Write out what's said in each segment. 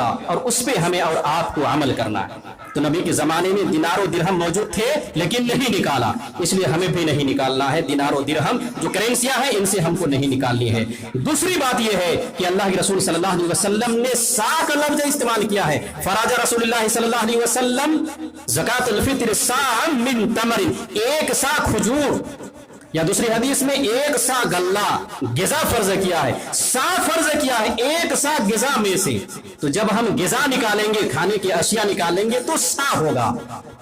ہوگا اور اس پہ ہمیں اور آپ کو عمل کرنا ہے۔ تو نبی کے زمانے میں دینار و درہم موجود تھے لیکن نہیں نکالا، اس لیے ہمیں بھی نہیں نکالنا ہے۔ دینار و درہم جو کرنسیاں ہیں ان سے ہم کو نہیں نکالنی ہے۔ دوسری بات یہ ہے کہ اللہ کے رسول صلی اللہ علیہ وسلم نے سا کا لفظ استعمال کیا ہے۔ فراج رسول اللہ صلی اللہ علیہ وسلم زکات الفطر سا من تمر، ایک سا کھجور، یا دوسری حدیث میں ایک سا غلہ غذا فرض کیا ہے، سا فرض کیا ہے ایک سا غذا میں سے۔ تو جب ہم غذا نکالیں گے، کھانے کی اشیاء نکالیں گے تو سا ہوگا۔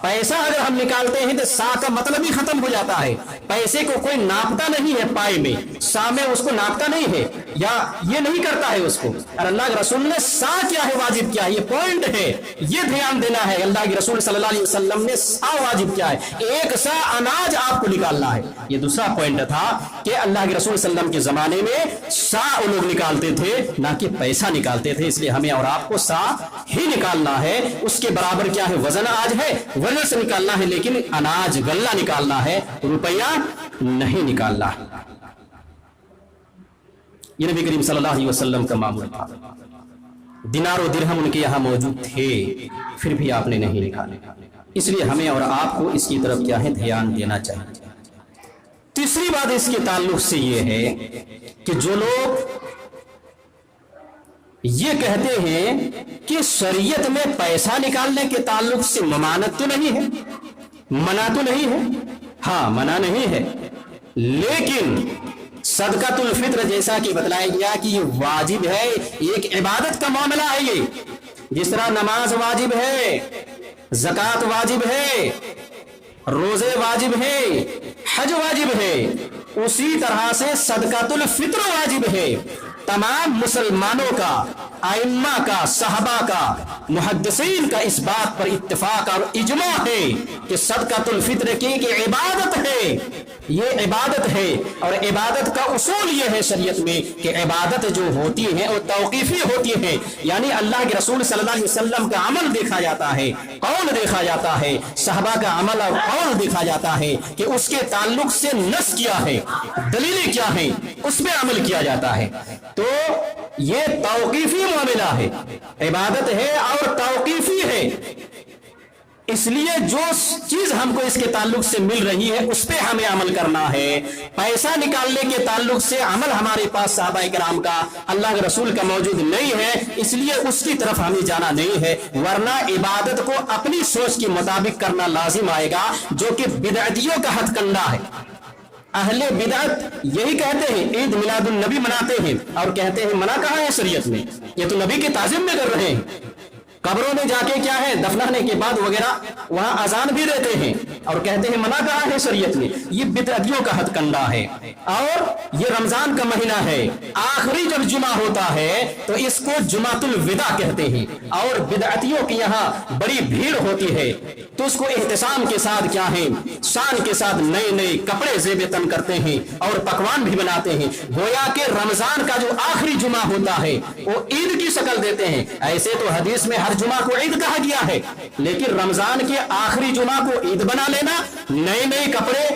پیسہ اگر ہم نکالتے ہیں تو سا کا مطلب ہی ختم ہو جاتا ہے۔ پیسے کو کوئی ناپتا نہیں ہے، پائے میں سا میں اس کو ناپتا نہیں ہے یا یہ نہیں کرتا ہے اس کو۔ اور اللہ کے رسول نے سا کیا ہے واجب کیا ہے، یہ پوائنٹ ہے، یہ دھیان دینا ہے۔ اللہ کے رسول صلی اللہ علیہ وسلم نے سا واجب کیا ہے، ایک سا اناج آپ کو نکالنا ہے۔ یہ دوسرا پوائنٹ تھا کہ اللہ کے رسول صلی اللہ علیہ وسلم کے زمانے میں سا لوگ نکالتے تھے نہ کہ پیسہ نکالتے تھے، اس لیے ہمیں اور آپ کو سا ہی نکالنا ہے۔ اس کے برابر کیا ہے، وزن آج ہے، وزن سے نکالنا ہے، لیکن اناج غلہ نکالنا ہے، روپیہ نہیں نکالنا۔ یہ نبی کریم صلی اللہ علیہ وسلم کا معمول تھا۔ دینار و درہم ان کے یہاں موجود تھے، پھر بھی آپ نے نہیں نکالے، اس لیے ہمیں اور آپ کو اس کی طرف کیا ہے، دھیان دینا چاہیے۔ تیسری بات اس کے تعلق سے یہ ہے کہ جو لوگ یہ کہتے ہیں کہ شریعت میں پیسہ نکالنے کے تعلق سے ممانعت تو نہیں ہے، منع تو نہیں ہے، ہاں منع نہیں ہے، لیکن صدقۃ الفطر جیسا کہ بتلایا گیا کہ یہ واجب ہے، ایک عبادت کا معاملہ ہے۔ یہ جس طرح نماز واجب ہے، زکوٰۃ واجب ہے، روزے واجب ہے، حج واجب ہے، اسی طرح سے صدقۃ الفطر واجب ہے۔ تمام مسلمانوں کا، ائمہ کا، صحابہ کا، محدثین کا اس بات پر اتفاق اور اجماع ہے کہ صدقۃ الفطر کی عبادت ہے، یہ عبادت ہے۔ اور عبادت کا اصول یہ ہے شریعت میں کہ عبادت جو ہوتی ہے وہ توقیفی ہوتی ہے، یعنی اللہ کے رسول صلی اللہ علیہ وسلم کا عمل دیکھا جاتا ہے، قول دیکھا جاتا ہے، صحابہ کا عمل اور قول دیکھا جاتا ہے کہ اس کے تعلق سے نص کیا ہے، دلیلیں کیا ہیں، اس پہ عمل کیا جاتا ہے۔ تو یہ توقیفی معاملہ ہے، عبادت ہے اور توقیفی ہے، اس لیے جو چیز ہم کو اس کے تعلق سے مل رہی ہے اس پہ ہمیں عمل کرنا ہے۔ پیسہ نکالنے کے تعلق سے عمل ہمارے پاس صحابہ کرام کا، اللہ کے رسول کا موجود نہیں ہے، اس لیے اس کی طرف ہمیں جانا نہیں ہے، ورنہ عبادت کو اپنی سوچ کے مطابق کرنا لازم آئے گا، جو کہ بدعتیوں کا ہتھ کنڈا ہے۔ اہل بدعت یہی کہتے ہیں، عید میلاد النبی مناتے ہیں اور کہتے ہیں منع کہاں ہے شریعت میں، یہ تو نبی کے تعظیم میں کر رہے ہیں۔ قبروں میں جا کے کیا ہے، دفنانے کے بعد وغیرہ وہاں اذان بھی دیتے ہیں اور کہتے ہیں منع کہاں ہے شریعت میں، یہ بدعتیوں کا ہتھ کنڈا ہے۔ اور یہ رمضان کا مہینہ ہے، آخری جب جمعہ ہوتا ہے تو اس کو جمعۃ الوداع کہتے ہیں، اور بدعتیوں کے یہاں بڑی بھیڑ ہوتی ہے تو اس کو احتشام کے ساتھ کیا ہے، شان کے ساتھ نئے نئے کپڑے زیب تن کرتے ہیں اور پکوان بھی بناتے ہیں، گویا کہ رمضان کا جو آخری جمعہ ہوتا ہے وہ عید کی شکل دیتے ہیں۔ ایسے تو حدیث میں ہر جمعہ کو عید کہا گیا ہے، لیکن رمضان کے آخری جمعہ کو عید بنا لینا، نئے نئے کپڑے،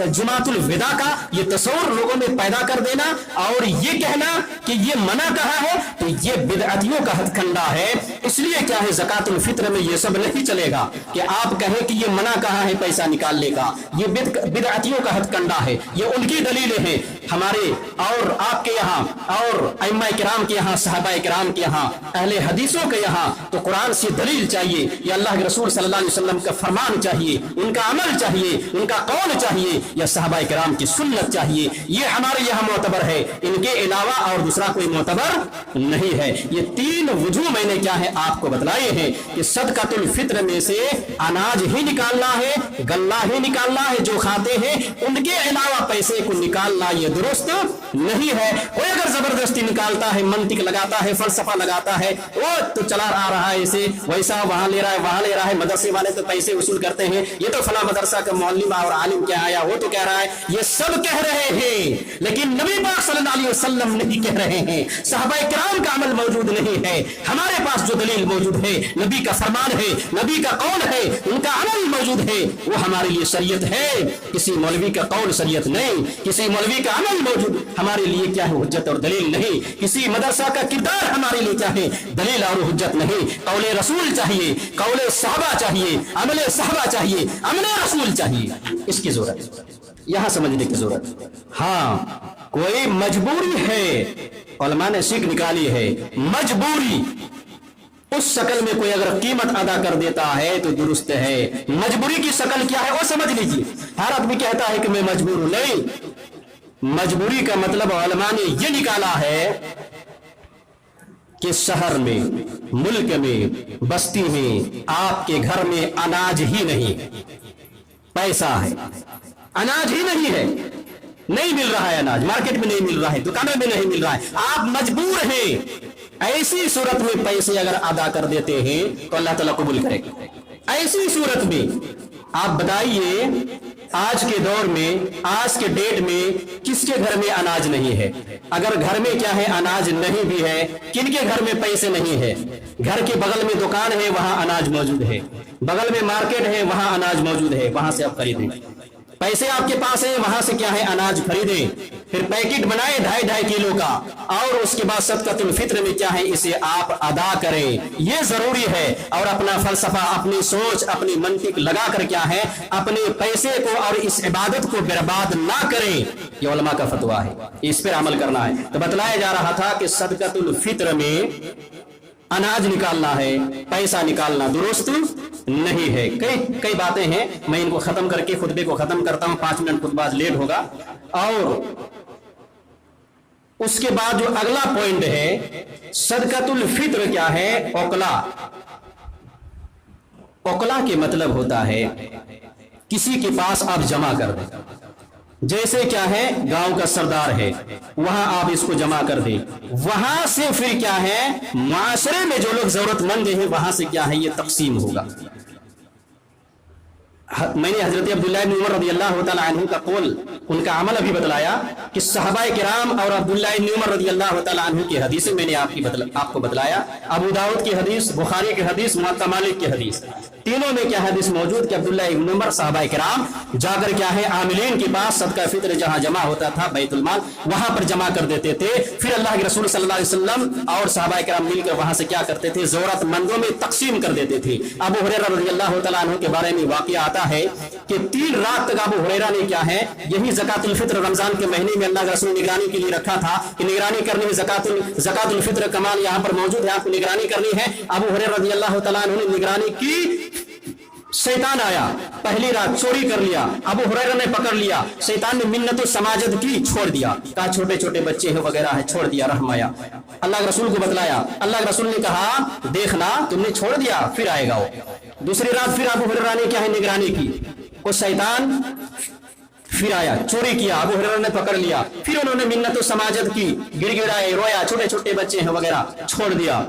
جمعۃ الوداع کا یہ تصور لوگوں میں پیدا کر دینا اور یہ کہنا کہ یہ منع کہا ہے، تو یہ بدعتیوں کا ہتھ کنڈا ہے۔ اس لیے کیا ہے، زکوٰۃ الفطر میں یہ سب نہیں چلے گا کہ آپ کہیں کہ یہ منع کہا ہے پیسہ نکالنے کا، یہ بدعتیوں کا ہتھ کنڈا ہے، یہ ان کی دلیلیں ہیں۔ ہمارے اور آپ کے یہاں اور ائمہ کرام کے یہاں، صحابہ کرام کے یہاں، اہل حدیثوں کے یہاں تو قرآن سے دلیل چاہیے، یا اللہ کے رسول صلی اللہ علیہ وسلم کا فرمان چاہیے، ان کا عمل چاہیے، ان کا قول چاہیے، یا صحابہ کرام کی سنت چاہیے۔ یہ ہمارے یہاں معتبر ہے، ان کے علاوہ اور دوسرا کوئی معتبر نہیں ہے۔ یہ تین وجوہ میں نے کیا ہے آپ کو بتلائے ہیں کہ صدقۃ الفطر میں سے اناج ہی نکالنا ہے، غلہ ہی نکالنا ہے، جو کھاتے ہیں ان کے علاوہ پیسے کو نکالنا یہ درست نہیں ہے۔ کوئی اگر زبردستی نکالتا ہے، منطق لگاتا ہے، فلسفہ لگاتا ہے، وہ تو چلا آ رہا ہے ایسے ویسا، وہاں لے رہا ہے وہاں لے رہا ہے، مدرسے والے تو پیسے وصول کرتے ہیں، یہ تو فلاں مدرسہ کا معلم اور عالم کیا آیا وہ تو کہہ رہا ہے، یہ سب کہہ رہے ہیں، لیکن نبی پاک صلی اللہ علیہ وسلم نہیں کہہ رہے ہیں، صحابہ کرام کا عمل موجود نہیں ہے۔ ہمارے پاس جو دلیل موجود ہے، نبی کا فرمان ہے، نبی کا قول ہے، ان کا عمل موجود ہے، وہ ہمارے لیے شریعت ہے۔ کسی مولوی کا قول شریعت نہیں، کسی مولوی کا عمل अमल मौजूद हमारे लिए क्या है हुज्जत और दलील नहीं, किसी मदरसा का किरदार हमारे लिए क्या है दलील और हुज्जत नहीं। कौले रसूल चाहिए, कौले सहाबा चाहिए, अमले सहाबा चाहिए, अमले रसूल चाहिए। इसकी जरूरत यहां समझने की जरूरत। हाँ कोई मजबूरी है, उलमा ने सीख निकाली है, मजबूरी उस शक्ल में कोई अगर कीमत अदा कर देता है तो दुरुस्त है। मजबूरी की शक्ल क्या है वो समझ लीजिए। हर आदमी कहता है कि मैं मजबूर हूं, नहीं, मजबूरी का मतलब उलमा ने ये निकाला है कि शहर में, मुल्क में, बस्ती में आपके घर में अनाज ही नहीं है, पैसा है, अनाज ही नहीं है, नहीं मिल रहा है अनाज, मार्केट में नहीं मिल रहा है, दुकानों में नहीं मिल रहा है, आप मजबूर हैं। ऐसी सूरत में पैसे अगर अदा कर देते हैं तो अल्लाह ताला कबूल करेगा। ऐसी सूरत में आप बताइए आज के दौर में, आज के डेट में किसके घर में अनाज नहीं है? अगर घर में क्या है अनाज नहीं भी है, किनके घर में पैसे नहीं है? घर के बगल में दुकान है वहां अनाज मौजूद है, बगल में मार्केट है वहां अनाज मौजूद है, वहां से आप खरीदें। पैसे आपके पास है, वहां से क्या है अनाज खरीदें, फिर पैकेट बनाए 2.5 किलो का, और उसके बाद सदकातुल फित्र में क्या है इसे आप अदा करें। ये जरूरी है। और अपना फलसफा, अपनी सोच, अपनी मंतिक लगा कर क्या है अपने पैसे को और इस इबादत को बर्बाद ना करें। ये उलमा का फतवा है, इस पर अमल करना है। तो बतलाया जा रहा था कि सदकातुल फित्र में अनाज निकालना है, पैसा निकालना दुरुस्त नहीं है। कई बातें हैं, मैं इनको खत्म करके खुतबे को खत्म करता हूं, 5 मिनट खुतबा लेट होगा। और उसके बाद जो अगला पॉइंट है सदकातुल फित्र क्या है? ओकला। ओकला के मतलब होता है किसी के पास आप जमा कर दें। जैसे क्या है गांव का सरदार है, वहां आप इसको जमा कर दे, वहां से फिर क्या है माशरे में जो लोग जरूरतमंद हैं वहां से क्या है ये तकसीम होगा। मैंने हजरत अब्दुल्लाह इब्न उमर रदियल्लाहु तआला अन्हु का कौल, उनका अमल अभी बतलाया कि सहाबाए किराम और अब्दुल्लाह इब्न उमर रदियल्लाहु तआला अन्हु की हदीसें मैंने आपको बतलाया। अबू दाऊद की हदीस, बुखारी की हदीस, मुअत्ता मालिक की हदीस, तीनों में क्या हदीस मौजूद कि अब्दुल्लाह इब्न उमर सहाबाए किराम जाकर क्या है आमिलीन के पास सदका फित्र जहां जमा होता था बैतुल माल, वहां पर जमा कर देते थे। फिर अल्लाह के रसूल सल्लल्लाहु अलैहि वसल्लम और सहाबाए किराम मिलकर वहां से क्या करते थे जरूरतमंदों में तकसीम कर देते थे। अबू हुरैरा रज़ियल्लाहु तआला अन्हु के बारे में वाक़या आता है कि 3 रात तक अबू हुरैरा ने क्या है यही ज़कातुल फित्र रमजान के महीने में अल्लाह के रसूल निगरानी के लिए रखा था कि निगरानी करनी है, ज़कातुल फित्र कमाल यहाँ पर मौजूद है, आपको निगरानी करनी है। अबू हुरैरा रज़ियल्लाहु तआला अन्हु ने निगरानी की, शैतान आया, पहली रात चोरी कर लिया, अबू हुरैरा ने पकड़ लिया, शैतान ने मिन्नत समाजद की, छोड़ दिया, कहा छोटे छोटे बच्चे हैं वगैरह है, छोड़ दिया, रहम आया। अल्लाह के रसूल को बतलाया, अल्लाह के रसूल ने कहा देखना तुमने छोड़ दिया फिर आएगा वो। दूसरी रात फिर अबू हुरैरा ने क्या है निगरानी की, वो शैतान फिर आया, चोरी किया, अबू हुरैरा ने पकड़ लिया, फिर उन्होंने मिन्नत समाजद की, गिड़गिड़ाए, रोया, छोटे छोटे बच्चे हैं वगैरह, छोड़ दिया।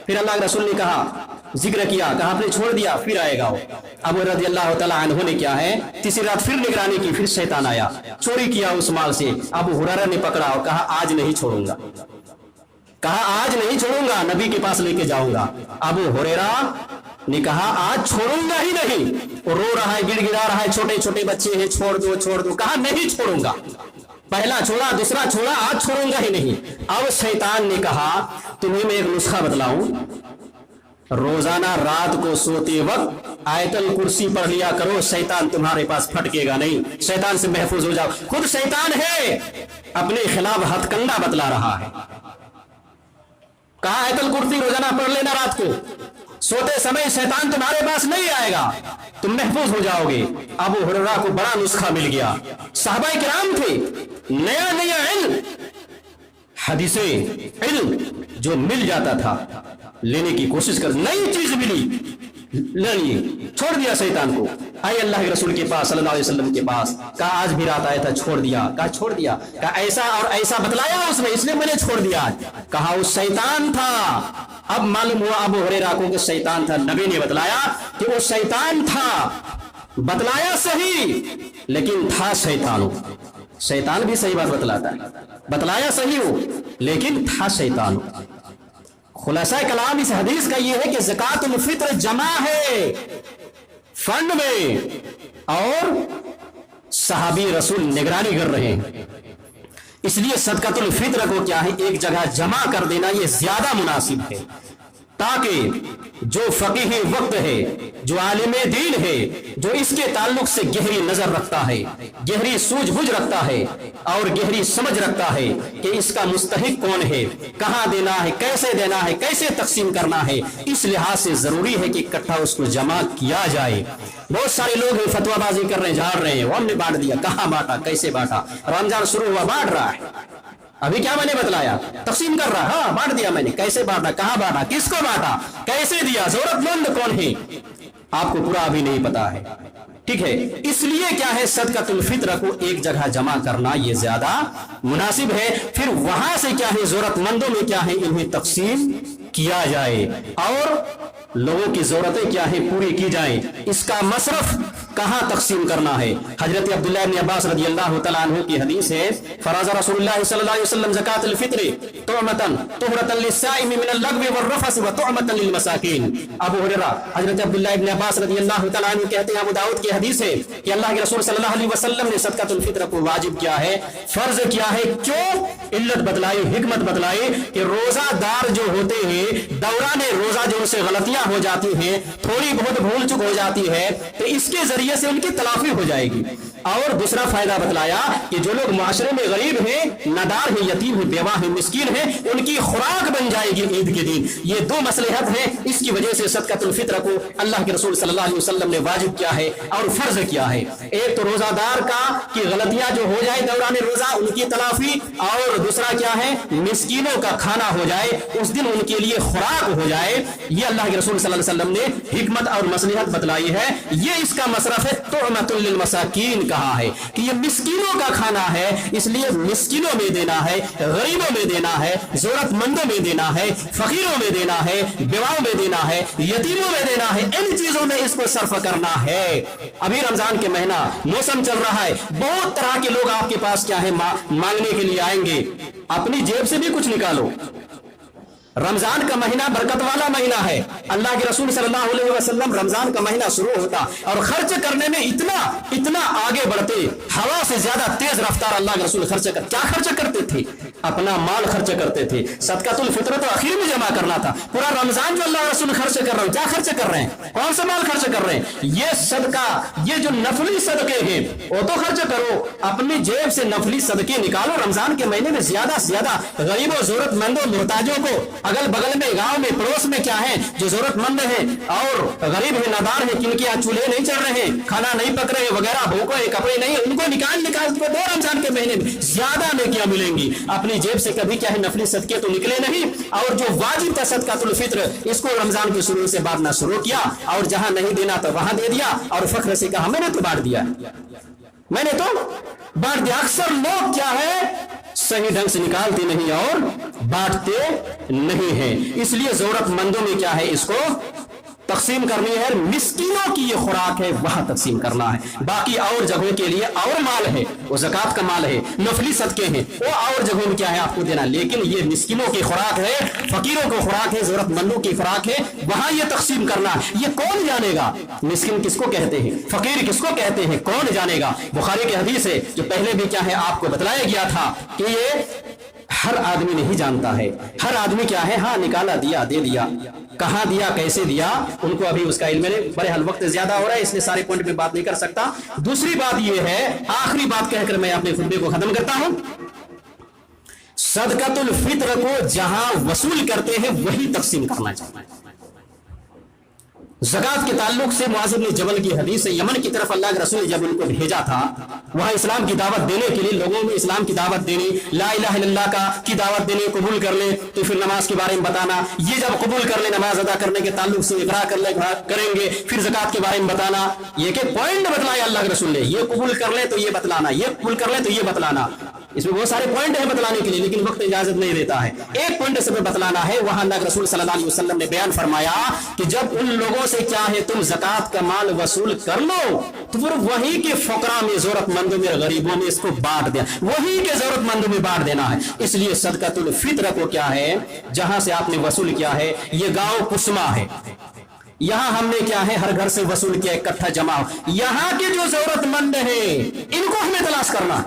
फिर अल्लाह के रसूल ने कहा, जिक्र किया, कहा आपने छोड़ दिया फिर आएगा वो। अबू रज़ियल्लाहु तआला अन्हु ने क्या है तीसरी रात फिर निगरानी की, फिर शैतान आया, चोरी किया उस माल से, अबू हुरैरा ने पकड़ा और कहा आज नहीं छोड़ूंगा, कहा आज नहीं छोड़ूंगा, नबी के पास लेके जाऊंगा। अबू हुरैरा ने कहा आज छोड़ूंगा ही नहीं, वो रो रहा है, गिड़गिड़ा रहा है, छोटे छोटे बच्चे हैं, छोड़ दो छोड़ दो, कहा नहीं छोड़ूंगा, पहला छोड़ा, दूसरा छोड़ा, आज छोड़ूंगा ही नहीं। अब शैतान ने कहा तुम्हें मैं एक नुस्खा बतलाऊं, रोजाना रात को सोते वक्त आयतल कुर्सी पढ़ लिया करो, शैतान तुम्हारे पास फटकेगा नहीं, शैतान से महफूज हो जाओ। खुद शैतान है अपने खिलाफ हथकंडा बतला रहा है, कहा आयतल कुर्सी रोजाना पढ़ लेना रात को, सोते समय शैतान तुम्हारे पास नहीं आएगा, तुम महफूज हो जाओगे। अबू हुरैरा को बड़ा नुस्खा मिल गया, सहाबाए किराम थे, नया नया इल्म, हदीसे इल्म जो मिल जाता था लेने की कोशिश कर, नई चीज मिली ले लिए, छोड़ दिया शैतान को। आए अल्लाह के रसूल के पास सल्लल्लाहु अलैहि वसल्लम के पास, कहा आज भी रात आया था छोड़ दिया, कहा छोड़ दिया, कहा ऐसा और ऐसा बतलाया उसने इसलिए मैंने छोड़ दिया, कहा वो शैतान था। अब मालूम हुआ अबू हुरैरा को कि शैतान था, नबी ने बतलाया कि वो शैतान था, बतलाया सही लेकिन था शैतान। शैतान भी सही बात बतलाता है, बतलाया सही हो लेकिन था शैतान। खुलासा कलाम इस हदीस का यह है कि ज़कातुल फित्र जमा है फंड में और सहाबी रसूल निगरानी कर रहे हैं। इसलिए सदकातुल फित्र को क्या है एक जगह जमा कर देना ये ज्यादा मुनासिब है, ताकि जो फकीह वक्त है, जो आलिम दीन है, जो इसके ताल्लुक से गहरी नजर रखता है, गहरी सूझबूझ रखता है और गहरी समझ रखता है कि इसका मुस्तहिक कौन है, कहां देना है, कैसे तकसीम करना है, इस लिहाज से जरूरी है कि इकट्ठा उसको जमा किया जाए। बहुत सारे लोग हैं फतवाबाजी कर रहे हैं, झाड़ रहे हैं, वो हमने बांट दिया, कहां बांटा, कैसे बांटा, रमजान शुरू हुआ बांट रहा है, अभी क्या मैंने बतलाया, तकसीम कर रहा, हाँ बांट दिया मैंने, कैसे बांटा, कहां बांटा, किसको बांटा, कैसे दिया, जरूरतमंद कौन है, आपको पूरा अभी नहीं पता है। ठीक है, इसलिए क्या है सदकातुल फित्र को एक जगह जमा करना ये ज्यादा मुनासिब है। फिर वहां से क्या है जरूरतमंदों में क्या है इन्हें तकसीम किया जाए और लोगों की जरूरतें क्या है पूरी की जाए। इसका मसरफ कहां तकसीम करना है। हजरत अब्दुल्लाह इब्न अब्बास रदियल्लाहु तआला अन्हु की हदीस है, फराज़ा रसूलुल्लाह सल्लल्लाहु अलैहि वसल्लम ज़कातुल फित्र तुअमतन तुहरतन लिस्साइमि मिनल लगवी वररफस व तुअमतन लिल मसाकीन। अबू हुरैरा हजरत अब्दुल्लाह इब्न अब्बास रदियल्लाहु तआला अन्हु कहते हैं, अबू दाऊद की हदीस है कि अल्लाह के रसूल सल्लल्लाहु अलैहि वसल्लम ने सदकातुल फित्र को वाजिब किया है, फर्ज किया है। क्यों? इल्लत बतलाई, हिकमत बतलाई कि रोजादार जो होते हैं दौरान रोजा जो उनसे गलतियां हो जाती हैं, थोड़ी बहुत भूल चूक हो जाती है, तो इसके जरिए से उनकी तलाफी हो जाएगी। और दूसरा फायदा बतलाया कि जो लोग माशरे में गरीब हैं, नादार है, यतीम है, बेवा है, मिस्कीन है, उनकी खुराक बन जाएगी ईद के दिन। ये दो मसलहत है, इसकी वजह से सदकातुल फित्र को अल्लाह के रसूल सल्लल्लाहु अलैहि वसल्लम ने वाजिब किया है और फर्ज किया है। एक तो रोजादार का की गलतियां जो हो जाए दौरान रोजा उनकी तलाफी, और दूसरा क्या है मिस्कीनों का खाना हो जाए, उस दिन उनके लिए खुराक हो जाए। ये अल्लाह के रसूल सल्लल्लाहु अलैहि वसल्लम ने हिकमत और मसलहत बतलाई है। ये इसका मसरफ है। तुअमतुल लिल मसाकीन कहा है कि ये मिस्कीनों का खाना है, इसलिए मिस्कीनों में देना है, गरीबों में देना है, जरूरतमंदों में देना है, फकीरों में देना है, बेवाओं में देना है, यतीमों में देना है, इन चीजों में इसको सर्फ करना है। अभी रमजान के महीना मौसम चल रहा है, बहुत तरह के लोग आपके पास क्या है मांगने के लिए आएंगे। अपनी जेब से भी कुछ निकालो। रमजान का महीना बरकत वाला महीना है। अल्लाह के रसूल सल्लल्लाहु अलैहि वसल्लम रमजान का महीना शुरू होता और खर्च करने में इतना आगे बढ़ते, हवा से ज्यादा तेज रफ्तार अल्लाह के रसूल क्या खर्च करते थे? अपना माल खर्च करते थे। सदकातुल फित्र तो आखिर में जमा करना था। पूरा रमजान जो अल्लाह के रसूल खर्च कर रहे हैं, क्या खर्च कर रहे हैं? कौन सा माल खर्च कर रहे हैं? ये सदका, ये जो नफली सदके हैं वो तो खर्च करो, अपनी जेब से नफली सदके निकालो। रमजान के महीने में ज्यादा से ज्यादा गरीबों, जरूरतमंदों, मोहताजों को, अगल बगल में, गांव में, पड़ोस में क्या है जो जरूरतमंद है और गरीब है, नादार है, जिनके यहाँ चूल्हे नहीं चल रहे हैं, खाना नहीं पक रहे वगैरह, भूखो है, कपड़े नहीं, उनको निकाल दो। रमजान के महीने में ज्यादा नेकियां मिलेंगी। अपनी जेब से कभी क्या है नफली सदके तो निकले नहीं, और जो वाजिब था सदकातुल फित्र इसको रमजान के शुरू से बांटना शुरू किया, और जहां नहीं देना तो वहां दे दिया, और फख्र से कहा मैंने तो बांट दिया, मैंने तो बांट दिया। अक्सर लोग क्या है सही ढंग से निकालते नहीं और बांटते नहीं है। इसलिए जरूरतमंदों में क्या है इसको तकसीम करनी है। मिस्कीनों की ये खुराक है, वहां तकसीम करना है। बाकी और जगहों के लिए और माल है, वो ज़कात का माल है, नफली सदके हैं, वो और जगहों में क्या है आपको देना। लेकिन ये मिस्कीनों की खुराक है, फकीरों को खुराक है, जरूरतमंदों की खुराक है, वहां ये तकसीम करना है। ये कौन जानेगा मिस्किन किसको कहते हैं, फकीर किसको कहते हैं, कौन जानेगा। बुखारी की हदीस है जो पहले भी क्या है आपको बतलाया गया था कि ये हर आदमी नहीं जानता है। हर आदमी क्या है, हाँ निकाला, दिया, दे दिया, कहां दिया, कैसे दिया, उनको अभी उसका इल्म नहीं। बड़े हल वक्त ज्यादा हो रहा है, इसलिए सारे पॉइंट पे बात नहीं कर सकता। दूसरी बात यह है, आखिरी बात कहकर मैं अपने खुतबे को खत्म करता हूं। सदकातुल फित्र को जहां वसूल करते हैं वही तकसीम करना चाहिए। ज़कात के ताल्लुक से मुआज़ इब्न जबल की हदीस है, यमन की तरफ अल्लाह के रसूल जब उनको भेजा था, वहां इस्लाम की दावत देने के लिए, लोगों में इस्लाम की दावत देनी, ला इलाहा इल्लल्लाह की दावत देनी, कबूल कर ले तो फिर नमाज के बारे में बताना, ये जब कबूल कर ले नमाज अदा करने के ताल्लुक से इकरार कर ले करेंगे, फिर ज़कात के बारे में बताना। ये के पॉइंट बतलाया अल्लाह के रसूल ने, ये कबूल कर ले तो ये बतलाना, ये कबूल कर ले तो ये बतलाना। इसमें बहुत सारे पॉइंट है बतलाने के लिए, लेकिन वक्त इजाजत नहीं देता है। एक पॉइंट से बतलाना है, वहां अल्लाह के रसूल सल्लल्लाहु अलैहि वसल्लम ने बयान फरमाया कि जब उन लोगों से क्या है तुम ज़कात का माल वसूल कर लो तो फिर वही के फकरा में, जरूरतमंदों में, गरीबों में इसको बांट देना, वही के जरूरतमंदों में बांट देना है। इसलिए सदकातुल फित्र को क्या है जहां से आपने वसूल किया है, ये गांव कुस्मा है, यहां हमने क्या है हर घर से वसूल किया, इकट्ठा जमा, यहां के जो जरूरतमंद है इनको हमें तलाश करना।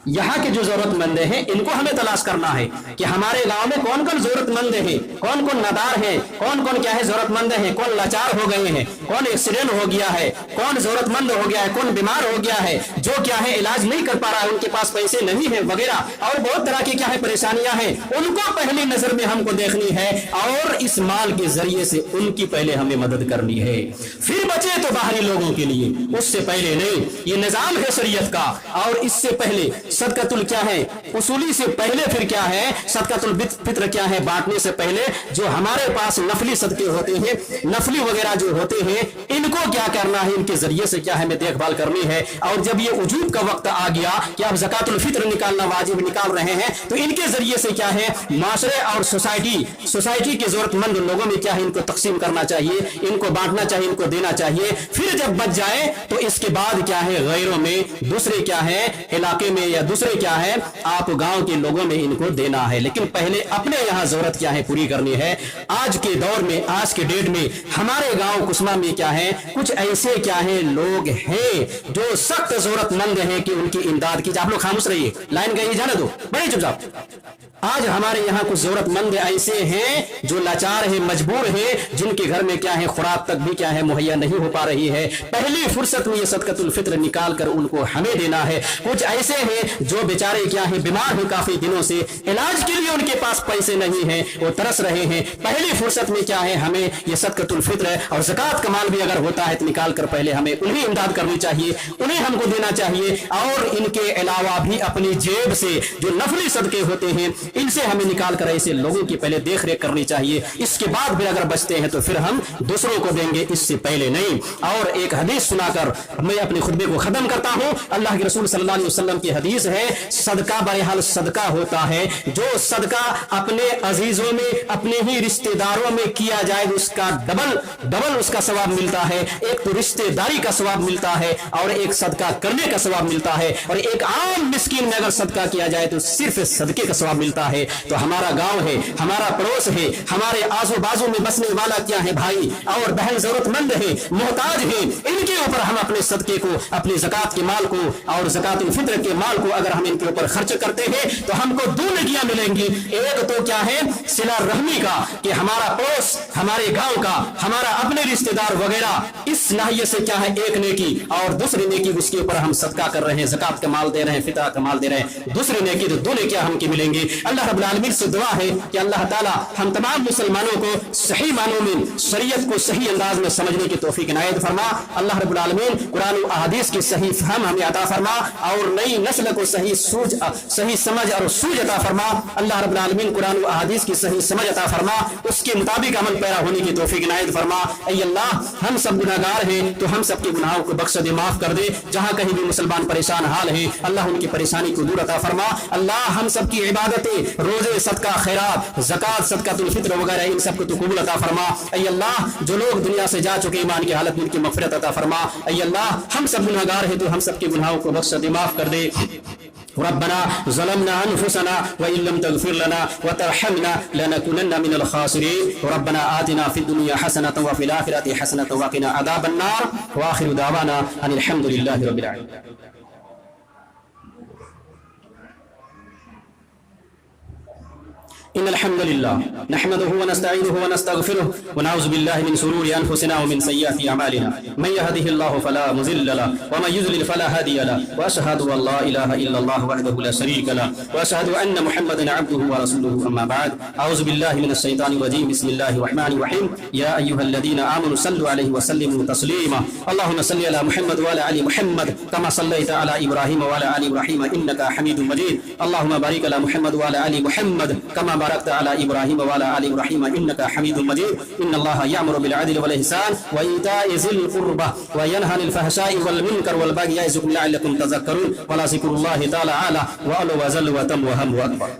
यहाँ के जो जरूरतमंद हैं इनको हमें तलाश करना है कि हमारे गांव में कौन कौन जरूरतमंद है, कौन कौन नादार है, कौन कौन क्या है जरूरतमंद है, कौन लाचार हो गए हैं, कौन एक्सीडेंट हो गया है, कौन जरूरतमंद हो गया है, कौन बीमार हो गया है, जो क्या है इलाज नहीं कर पा रहा है, उनके पास पैसे नहीं है वगैरह और बहुत तरह की क्या है परेशानियां हैं, उनको पहली नजर में हमको देखनी है और इस माल के जरिए से उनकी पहले हमें मदद करनी है। फिर बचे तो बाहरी लोगों के लिए, उससे पहले नहीं। ये निजाम है शरीयत का। और इससे पहले सदकातुल क्या है, उसूली से पहले फिर क्या है सदकातुल फित्र क्या है, बांटने से पहले जो हमारे पास नफली सदके होते हैं, नफली वगैरह जो होते हैं, इनको क्या करना है, इनके जरिए से क्या है हमें देखभाल करनी है। और जब ये वजूब का वक्त आ गया कि आप ज़कातुल फित्र निकालना वाजिब निकाल रहे हैं, तो इनके जरिए से क्या है माशरे और सोसाइटी के जरूरतमंद लोगों में क्या है इनको तकसीम करना चाहिए, इनको बांटना चाहिए, इनको देना चाहिए। फिर जब बच जाए तो इसके बाद क्या है गैरों में, दूसरे क्या है इलाके में या दूसरे क्या है आप गांव के लोगों में इनको देना है। लेकिन पहले अपने यहाँ जरूरत क्या है पूरी करनी है। आज के दौर में, आज के डेट में हमारे गांव कुस्मा में क्या है कुछ ऐसे क्या है लोग हैं जो सख्त जरूरतमंद हैं कि उनकी इमदाद की। आप लोग खामोश रहिए, लाइन गई जाने दो, बड़े चुपचाप। आज हमारे यहाँ कुछ जरूरतमंद ऐसे हैं जो लाचार है, मजबूर है, जिनके घर में क्या है खुराक तक भी क्या है मुहैया नहीं हो पा रही है। पहली फुर्सत में ये सदकातुल फित्र निकाल कर उनको हमें देना है। कुछ ऐसे हैं जो बेचारे क्या है बीमार हैं काफी दिनों से, इलाज के लिए उनके पास पैसे नहीं है, वो तरस रहे हैं। पहली फुर्सत में क्या है हमें ये सदकातुल फित्र और ज़कात का माल भी अगर होता है तो निकाल कर पहले हमें उन्हें इमदाद करनी चाहिए, उन्हें हमको देना चाहिए। और इनके अलावा भी अपनी जेब से जो नफली सदके होते हैं इनसे हमें निकाल कर ऐसे लोगों की पहले देख रेख करनी चाहिए। इसके बाद फिर अगर बचते हैं तो फिर हम दूसरों को देंगे, इससे पहले नहीं। और एक हदीस सुनाकर मैं अपने खुतबे को खत्म करता हूं। अल्लाह के रसूल सल्लल्लाहु अलैहि वसल्लम की हदीस है, सदका बहरहाल सदका होता है जो सदका अपने अजीजों में, अपने ही रिश्तेदारों में किया जाए उसका डबल उसका सवाब मिलता है। एक तो रिश्तेदारी का सवाब मिलता है और एक सदका करने का सवाब मिलता है। और एक आम मिस्कीन में अगर सदका किया जाए तो सिर्फ सदके का सवाब मिलता है। तो हमारा गांव है, हमारा पड़ोस है, हमारे आजू बाजू में बसने वाला क्या है भाई और बहन जरूरतमंद है, मोहताज है, इनके ऊपर हम अपने सदके को, अपने ज़कात के माल को और ज़कातुल फित्र के माल को अगर हम इनके ऊपर खर्च करते हैं तो हमको दो नेकियां मिलेंगी। एक तो क्या है सिला रहमी का कि हमारा पड़ोस, हमारे गांव का, हमारा अपने रिश्तेदार वगैरह, इस नाहिये से क्या है एक नेकी। और दूसरी नेकी उसके ऊपर हम सदका कर रहे हैं, ज़कात का माल दे रहे हैं, फितरा का माल दे रहे हैं, दूसरी नेकी तो दो नेकियां हमकी मिलेंगी। अल्लाह रब्बुल आलमीन से दुआ है कि अल्लाह ताला हम तमाम मुसलमानों को सही मानों में शरीयत को सही अंदाज में समझने की तौफीक इनायत फरमा। अल्लाह रब्बुल आलमीन कुरान और अहादीस की सही फहम हमें अता फरमा और नई नस्ल को सही समझ और सूझ अता फरमा। अल्लाह रब्बुल आलमीन कुरान और अहादीस की सही समझ अता फरमा, उसके मुताबिक अमल पैरा होने की तौफीक इनायत फरमा। ऐ अल्लाह हम सब गुनाहगार हैं तो हम सबके गुनाहों को बख्श दे, माफ कर दे। जहाँ कहीं भी मुसलमान परेशान हाल है अल्लाह उनकी परेशानी को दूर अता फरमा। अल्लाह हम सबकी इबादतें, रोजे, सदका, खैरात, ज़कात, सदकातुल फित्र वगैरह इन सबको तो कबूल अता फरमा। ऐ अल्लाह जो लोग दुनिया से जा चुके ईमान की हालत में उनकी मग़फ़िरत अता फरमा। ऐ अल्लाह हम सब गुनाहगार हैं तो हम सबके गुनाहों को बख्श दे, माफ कर दे। रब्बना ज़लमना अनफुसना व इन लम तग़फ़िर लना व तरहमना लनकुनन्ना मिनल ख़ासिरीन। रब्बना आतिना फ़िद दुनिया हसनतन व फ़िल आखिरति हसनतन व क़िना अज़ाबन नार व आखिरु दावाना अनिल हम्दुलिल्लाहि रब्बिल आलमीन। इन्नल हम्दुलिल्लाह नहमदुहु व नस्तईनुहु व नस्तगफिरुहु व नऊज़ु बिल्लाहि मिन शुरूरि अनफुसिना व मिन सय्यिआति अमालिना मन यहदिहिल्लाहु फला मुज़िल्ल लहु व मन युज़लिल फला हादिय लहु व अशहदु अन ला इलाहा इल्लल्लाह वहदहु ला शरीका लहु व अशहदु अन्ना मुहम्मदन अब्दुहु व रसूलुहु अम्मा बअद। अऊज़ु बिल्लाहि मिनश शैतानिर रजीम। बिस्मिल्लाहिर रहमानिर रहीम। या अय्युहल्लज़ीना आमनु सल्लु अलैहि व सल्लिमु तस्लीमा। अल्लाहुम्मा सल्लि अला मुहम्मद व अला आलि मुहम्मद कमा सल्लैता अला इब्राहीम व अला आलि इब्राहीम इन्नका हमीदुम मजीद। अल्लाहुम्मा बारिक अला मुहम्मद व अला आलि मुहम्मद कमा बारकत अला इब्राहीम व अला आलि इब्राहीम इन्नका हमीदुम मजीद। इन्नल्लाहा यअमुरु बिल अदलि वल इहसान व ईताइ ज़िल क़ुर्बा व यनहा अनिल फ़हशाइ वल मुनकर वल बग़yi यअज़ुकुम लअल्लकुम तज़क्करून व लज़िक्रुल्लाहि तआला अला व अला व ज़ल्ल व तम व हम व अकबर।